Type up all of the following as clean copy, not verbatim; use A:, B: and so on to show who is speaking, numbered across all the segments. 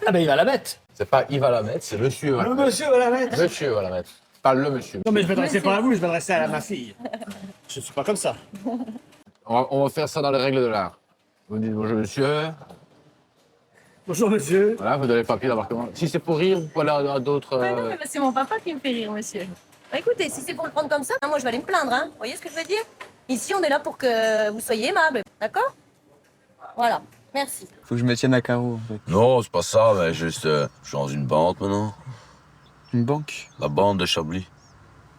A: Ah ben il va la mettre.
B: C'est pas il va la mettre, c'est monsieur.
A: Le monsieur va la mettre.
B: Monsieur va la mettre. Pas le monsieur.
A: Non mais je m'adressais pas à vous, je m'adressais à ma fille. Je suis pas comme ça.
B: On va faire ça dans les règles de l'art. Vous dites bonjour monsieur.
A: Bonjour monsieur.
B: Voilà, vous donnez le papier d'embarquement. Si c'est pour rire, vous allez à d'autres.
C: Mais non, mais c'est mon papa qui me fait rire, monsieur. Bah, écoutez, si c'est pour le prendre comme ça, moi je vais aller me plaindre, hein. Vous voyez ce que je veux dire? Ici, on est là pour que vous soyez aimable, d'accord? Voilà, merci.
D: Faut que je me tienne à carreau, en fait.
E: Non, c'est pas ça, mais juste, je suis dans une bande maintenant.
D: Une banque?
E: La bande de Chablis.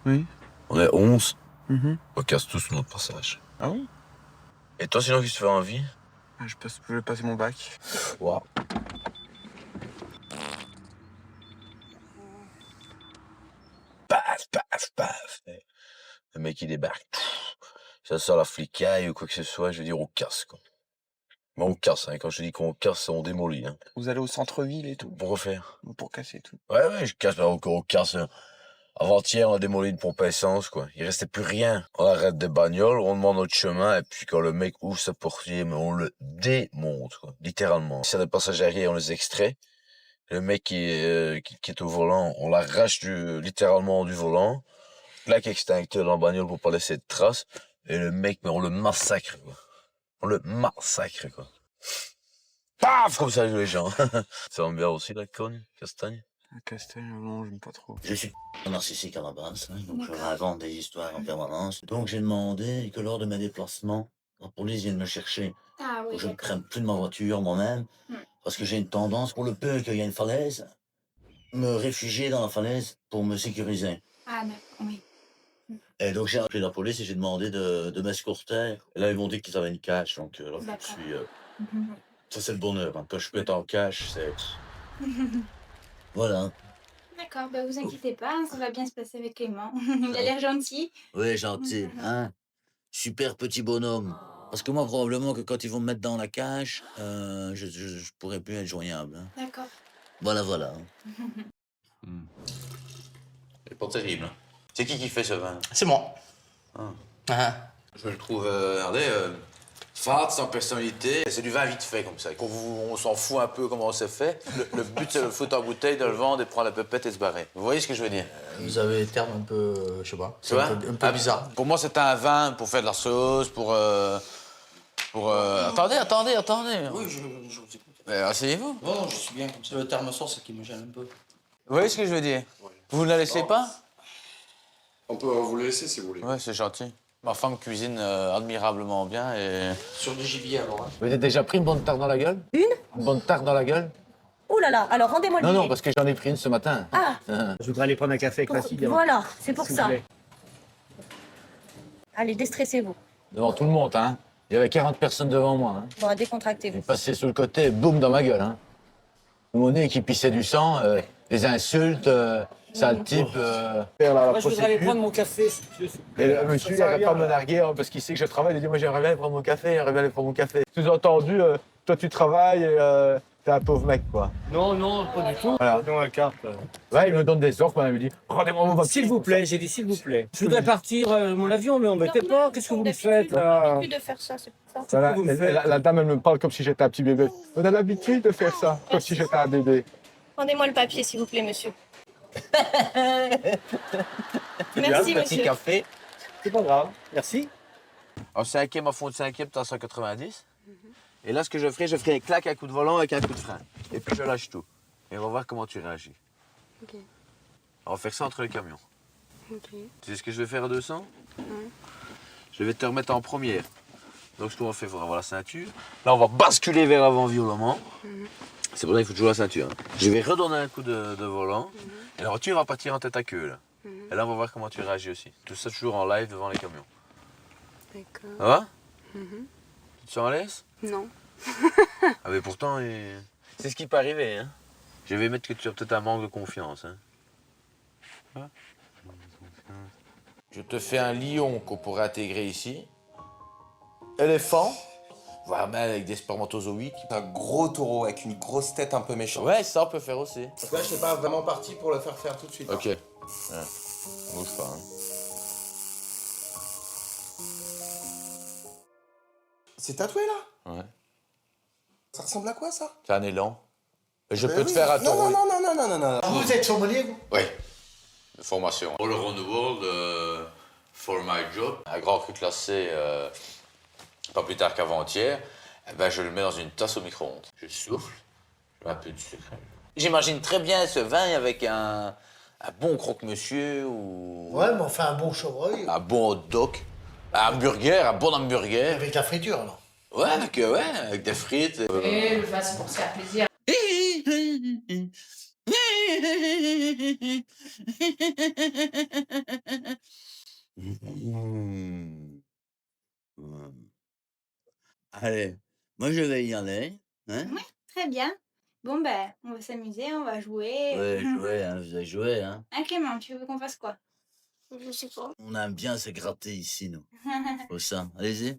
D: Oui.
E: On est 11.
D: Mhm.
E: On casse tous notre passage.
D: Ah oui?
E: Et toi, sinon, qu'est-ce que tu fais en vie?
D: Je vais passer mon bac.
E: Waouh. Paf, paf, paf. Le mec, il débarque. Ça sort la flicaille ou quoi que ce soit, je veux dire, on casse, quoi. Mais on casse, hein. Quand je dis qu'on casse, on démolit, hein.
D: Vous allez au centre-ville et tout?
E: Pour refaire.
D: Pour casser tout.
E: Ouais, je casse, mais on casse. Avant-hier, on a démoli une pompe à essence, quoi. Il restait plus rien. On arrête des bagnoles, on demande notre chemin, et puis quand le mec ouvre sa portière, mais on le démonte, quoi. Littéralement. Si y a des passagers arrière, on les extrait. Le mec qui est au volant, on l'arrache littéralement du volant. Plaque extincteur dans la bagnole pour pas laisser de traces. Et le mec, mais on le massacre, quoi. On le massacre, quoi. Paf! Comme ça, les gens. Ça va bien aussi, la cogne, castagne?
D: La castagne, non, j'aime pas trop.
F: Je suis narcissique à la base, hein, donc je raconte des histoires en permanence. Donc j'ai demandé que lors de mes déplacements, la police vienne me chercher.
G: Ah oui,
F: Que je ne
G: d'accord.
F: prenne plus de ma voiture moi-même, parce que j'ai une tendance, pour le peu qu'il y a une falaise, me réfugier dans la falaise pour me sécuriser.
G: Ah d'accord, oui.
F: Et donc j'ai appelé la police et j'ai demandé de m'escorter. Et là ils m'ont dit qu'ils avaient une cache, donc là je
G: D'accord.
F: suis... Ça c'est le bonheur, hein. Quand je peux être en cache, c'est... Voilà.
G: D'accord, bah vous inquiétez pas, ça va bien se passer avec Clément. Il a l'air gentil.
F: Oui, gentil, hein. Super petit bonhomme. Parce que moi, probablement que quand ils vont me mettre dans la cage, je pourrais plus être joignable, hein.
G: D'accord.
F: Voilà, voilà.
E: C'est pas terrible, hein. C'est qui fait ce vin?
A: C'est moi.
E: Ah.
A: Ah.
E: Je le trouve, regardez, fade, sans personnalité. C'est du vin vite fait, comme ça. On s'en fout un peu comment c'est fait. Le but, c'est de le foutre en bouteille, de le vendre, et de prendre la pépette et de se barrer. Vous voyez ce que je veux dire?
A: Vous avez des termes un peu, je sais pas,
E: Tu vois?
A: un peu bizarre.
E: Pour moi, c'est un vin pour faire de la sauce, Attendez.
H: Oui, je vous écoute.
E: Asseyez-vous.
H: Non, je suis bien comme ça. Le terme sauce qui me gêne un peu.
E: Vous voyez ce que je veux dire? Vous ne la laissez pas?
I: On peut vous le laisser si vous voulez.
E: Ouais, c'est gentil. Ma femme cuisine admirablement bien et...
H: Sur du gibier alors. Hein.
B: Vous avez déjà pris une bonne tarte dans la gueule? Une bonne tarte dans la gueule?
C: Ouh là là, alors rendez-moi le
B: Non,
C: billet.
B: non, parce que j'en ai pris une ce matin.
C: Ah,
A: Je voudrais aller prendre un café avec ma fille. avant.
C: voilà, c'est pour
A: S'il
C: ça.
A: vous plaît.
C: Allez, déstressez-vous.
B: Devant tout le monde, hein. Il y avait 40 personnes devant moi, hein.
C: Bon,
B: Il
C: décontractez-vous.
B: passait sur le côté, boum, dans ma gueule, hein. Mon nez qui pissait du sang, les insultes, sale type.
A: Moi, je voudrais aller prendre mon café.
B: Et le monsieur, il n'arrête pas de me narguer, hein, parce qu'il sait que je travaille. Il dit, moi, j'aimerais bien aller prendre mon café, j'aimerais bien aller prendre mon café. Sous-entendu, toi, tu travailles et t'es un pauvre mec, quoi.
A: Non, non, pas du tout.
B: Voilà.
A: Dans la carte.
B: Ouais, il me donne des offres, il me dit, rendez-moi mon papier.
A: S'il vous plaît, j'ai dit s'il vous plaît. Je voudrais partir mon avion, mais embêtez pas. Qu'est-ce que vous me faites là?
C: l'habitude de faire ça, c'est pour ça.
B: Voilà,
A: vous me faites
B: la dame, elle me parle comme si j'étais un petit bébé. On a l'habitude de faire ça, comme si j'étais un bébé.
C: Rendez-moi le papier, s'il vous plaît, monsieur.
A: Bien,
C: Merci,
A: petit
C: monsieur.
A: café. C'est pas grave. Merci.
E: En cinquième, en fond de cinquième, t'es à 190. Et là, ce que je ferai un claque, un coup de volant avec un coup de frein. Et puis je lâche tout. Et on va voir comment tu réagis.
G: Ok.
E: On va faire ça entre les camions.
G: Ok.
E: Tu sais ce que je vais faire à 200? Je vais te remettre en première. Donc ce qu'on va faire, il faut avoir la ceinture. Là, on va basculer vers l'avant violemment. C'est pour ça qu'il faut toujours la ceinture, hein. Je vais redonner un coup de volant. Et la voiture va partir en tête à queue, là. Et là, on va voir comment tu réagis aussi. Tout ça toujours en live devant les camions.
G: D'accord.
E: Ça va? Tu te sens à l'aise?
G: Non.
E: Ah mais pourtant, c'est ce qui peut arriver, hein. Je vais mettre que tu as peut-être un manque de confiance, hein. Je te fais un lion qu'on pourrait intégrer ici. Éléphant, voire même avec des spermatozoïdes.
J: Un gros taureau avec une grosse tête un peu méchante.
E: Ouais, ça on peut faire aussi.
J: Donc là, je n'étais pas vraiment parti pour le faire tout de suite.
E: Ok. Ouais. Bouge pas, hein.
J: C'est tatoué là?
E: Ouais.
J: Ça ressemble à quoi ça?
E: C'est un élan. Je peux te faire un tour.
J: Non.
K: Vous êtes sommelier, vous?
E: Oui, de formation. All around the world for my job. Un grand cru classé, pas plus tard qu'avant-hier, eh ben, je le mets dans une tasse au micro-ondes. Je souffle, je mets un peu de sucre. J'imagine très bien ce vin avec un bon croque-monsieur ou...
K: Ouais, mais on fait un bon chevreuil.
E: Un bon hot dog, un bon hamburger.
K: Avec la friture, alors.
E: Ouais, avec des frites.
G: Et le vin, c'est pour se faire plaisir.
F: Allez, moi je vais y aller. Hein?
G: Oui, très bien. Bon, ben, on va s'amuser, on va jouer.
F: Ouais, jouer, hein, vous allez jouer. Hein.
G: Ah, Clément, tu veux qu'on fasse quoi? Je sais pas.
F: On aime bien se gratter ici, nous. Au sein. Allez-y.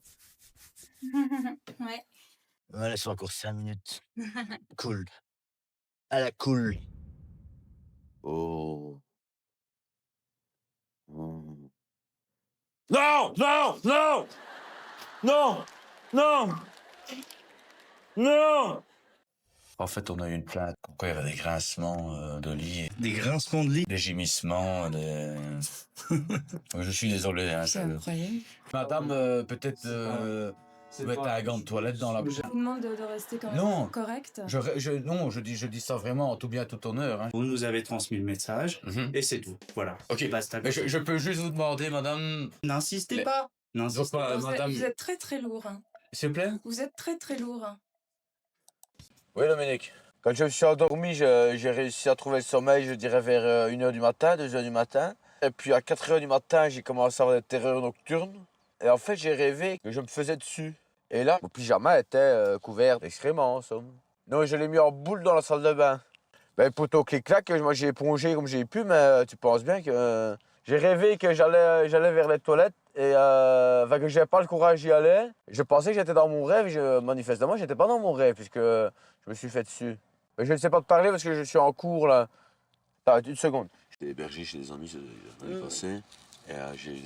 G: Ouais.
F: Ouais, laisse encore 5 minutes. Cool. À la cool. Oh.
A: Non, non, non, non, non, non.
E: En fait, on a eu une plainte. Pourquoi il y avait des grincements de lit.
F: Des grincements de lit?
E: Des gémissements, des... Je suis désolé. Hein,
G: C'est incroyable.
E: Madame, peut-être mettre un gant de toilette dans la bouche.
G: Je vous demande de rester quand même
E: Non.
G: correct.
E: Non, je dis ça vraiment en tout bien, tout honneur. Hein.
L: Vous nous avez transmis le message
E: Mhm.
L: et c'est tout. Voilà.
E: Ok.
L: Basta.
E: Mais je peux juste vous demander, madame...
L: N'insistez
E: Mais-
L: pas. N'insistez pas.
E: madame...
G: Vous êtes très très lourd. Hein.
E: S'il vous plaît.
G: Vous êtes très très lourd. Hein.
B: Oui, Dominique. Quand je me suis endormi, j'ai réussi à trouver le sommeil, je dirais vers 1h du matin, 2h du matin. Et puis à 4h du matin, j'ai commencé à avoir des terreurs nocturnes. Et en fait, j'ai rêvé que je me faisais dessus. Et là, mon pyjama était couvert d'excréments, en somme. Donc je l'ai mis en boule dans la salle de bain. Ben, poteau clic-clac, moi j'ai épongé comme j'ai pu, mais tu penses bien que... j'ai rêvé que j'allais vers les toilettes et que j'avais pas le courage d'y aller. Je pensais que j'étais dans mon rêve et manifestement, j'étais pas dans mon rêve puisque je me suis fait dessus. Mais je ne sais pas te parler parce que je suis en cours là. Attends, une seconde.
E: J'étais hébergé chez des amis l'année passée. Et j'ai...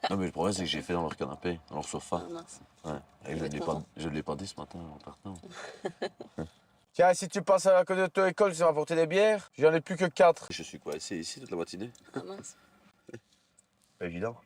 E: Non mais le problème c'est que j'ai fait dans leur canapé, dans leur sofa. Ouais. Et je ne l'ai pas dit ce matin en partant.
B: Tiens, si tu passes à la côté de ton école, tu vas m'apporter des bières. J'en ai plus que 4.
E: Je suis quoi, ici toute la matinée?
M: Ah mince.
B: Évident.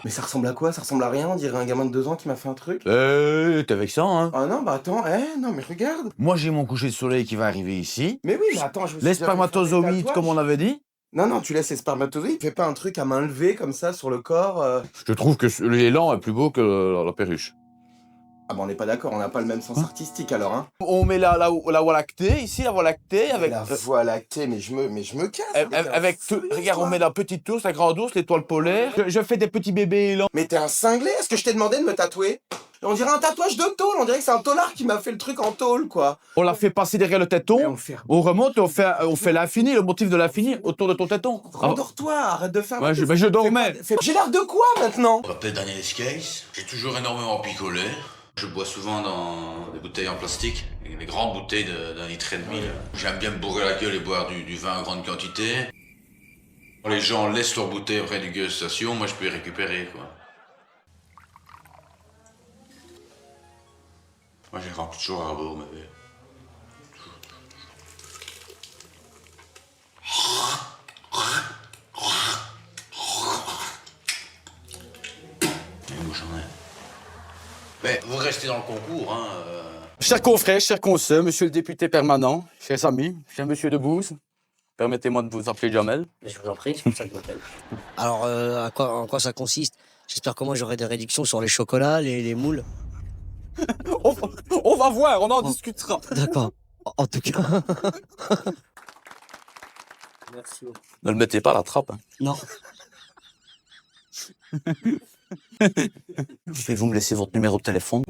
J: Mais ça ressemble à quoi? Ça ressemble à rien, on dirait un gamin de 2 ans qui m'a fait un truc.
E: T'es avec ça, hein?
J: Ah non, bah attends, non mais regarde.
E: Moi j'ai mon coucher de soleil qui va arriver ici.
J: Mais oui, mais attends, je me suis
E: Les
J: déjà fait faire des
E: spermatozoïdes,
J: tatouages.
E: comme on avait dit.
J: Non, tu laisses les spermatozoïdes, fais pas un truc à main levée comme ça sur le corps.
E: Je trouve que l'élan est plus beau que la perruche.
J: Ah bah on n'est pas d'accord, on n'a pas le même sens artistique alors, hein.
B: On met la voie lactée, ici la voie lactée avec...
J: La voie lactée, mais je me casse.
B: Avec tout, regarde, on met la petite ours, la grande ours, l'étoile polaire. Je fais des petits bébés élans.
J: Mais t'es un cinglé, est-ce que je t'ai demandé de me tatouer? On dirait un tatouage de tôle, on dirait que c'est un tôlard qui m'a fait le truc en tôle, quoi.
B: On la fait passer derrière le téton,
J: fait...
B: on remonte et on fait l'infini, le motif de l'infini autour de ton téton.
J: Rendors-toi, arrête de faire...
B: Ouais, je dormais.
J: J'ai l'air de quoi maintenant?
E: Je m'appelle Daniel Escace. J'ai toujours énormément picolé. Je bois souvent dans des bouteilles en plastique, des grandes bouteilles d'1,5 litre. J'aime bien me bourrer la gueule et boire du vin en grande quantité. Quand les gens laissent leurs bouteilles auprès du gas station, moi je peux les récupérer, quoi. Moi j'ai rempli toujours à bord, ma belle. Mais vous restez dans le concours, hein.
A: Chers confrères, chers consoeurs, monsieur le député permanent, chers amis, cher monsieur Debouze, permettez-moi de vous appeler Jamel.
M: Je vous en prie, c'est pour ça que je m'appelle. Alors, en quoi ça consiste? J'espère que moi j'aurai des réductions sur les chocolats, les moules.
A: On va voir, on en discutera.
M: D'accord. En tout cas. Merci.
A: Ne le mettez pas à la trappe. Hein.
M: Non.
F: Pouvez-vous me laisser votre numéro de téléphone?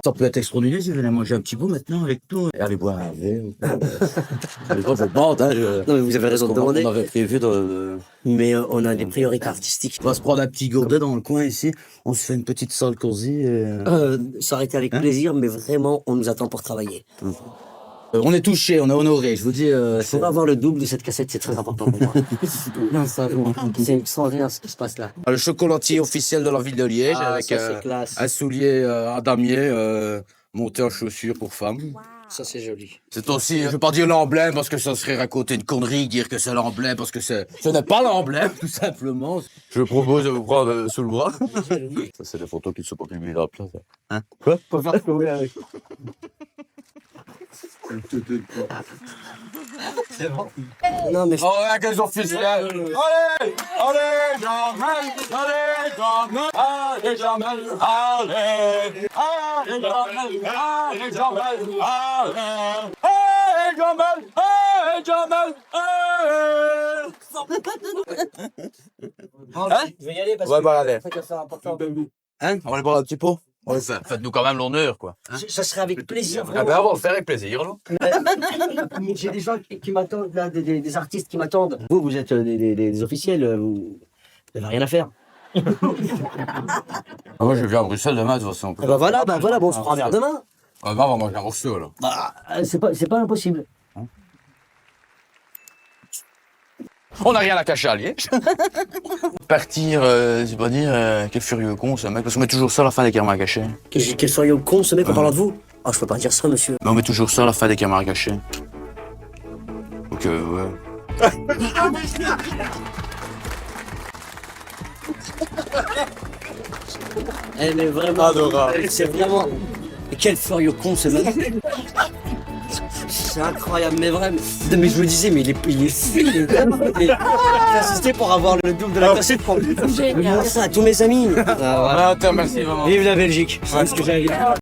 F: Ça peut être extraordinaire si vous venez manger un petit bout maintenant avec nous. Et allez boire un verre.
M: Non, mais vous avez raison de demander.
F: On avait prévu de...
M: Mais on a des priorités artistiques.
F: On va se prendre un petit gourdet dans le coin ici. On se fait une petite salle cosy.
M: Ça aurait été avec plaisir, mais vraiment, on nous attend pour travailler.
A: On est touché, on est honoré, je vous dis.
M: Pour avoir le double de cette cassette, c'est très important pour moi. Non, ça, c'est extraordinaire ce qui se passe là.
A: Le chocolatier officiel de la ville de Liège
M: Ah,
A: avec
M: ça, c'est classe.
A: un soulier à damier monté en chaussures pour femmes.
M: Ça, c'est joli.
A: C'est aussi, je vais pas dire l'emblème parce que ça serait raconter une connerie, dire que c'est l'emblème parce que ce n'est pas l'emblème, tout simplement. Je propose de vous prendre sous le bras. Ça, c'est des photos qui ne sont pas publiées là. Hein? Quoi? Pas faire pleurer avec.
M: C'est bon. Non, mais.
A: Oh, ouais, quels officiels! Allez! Allez, Jamel! Allez, Jamel! Allez, Jamel! Allez! Allez, Jamel! Allez, Jamel! Allez! Allez, Jamel! Allez, Jamel! Hein?
M: Je vais y aller parce
A: Ouais,
M: que
A: bah, allez.
M: c'est important.
A: Hein? On va aller boire un petit pot? Ouais, faites-nous quand même l'honneur, quoi. Hein?
M: Ça serait avec plaisir.
A: Ah ben, on va le faire avec plaisir, là.
M: J'ai des gens qui m'attendent, là, des artistes qui m'attendent. Vous êtes des officiels, vous n'avez rien à faire.
A: Moi, je viens à Bruxelles demain, de toute façon.
M: Bah voilà, bon, on se prend un verre demain.
A: On va manger un morceau, là.
M: Bah, c'est pas impossible.
A: On n'a rien à cacher à Liège. Partir, c'est pas dire quel furieux con ce mec, parce qu'on met toujours ça à la fin des caméras cachées.
M: Quel soyez con ce mec en parlant de vous. Ah, je peux pas dire ça, monsieur.
A: Mais on met toujours ça à la fin des caméras cachées. Donc, ouais.
M: Elle est vraiment adorable. C'est vraiment. Quel furieux con ce mec. C'est incroyable, mais vraiment. Mais je me disais, mais il est fou. J'ai insisté pour avoir le double de la cassette pour ça à tous mes amis.
A: Ah, merci vraiment.
M: Vive la Belgique. C'est ce que j'ai à dire.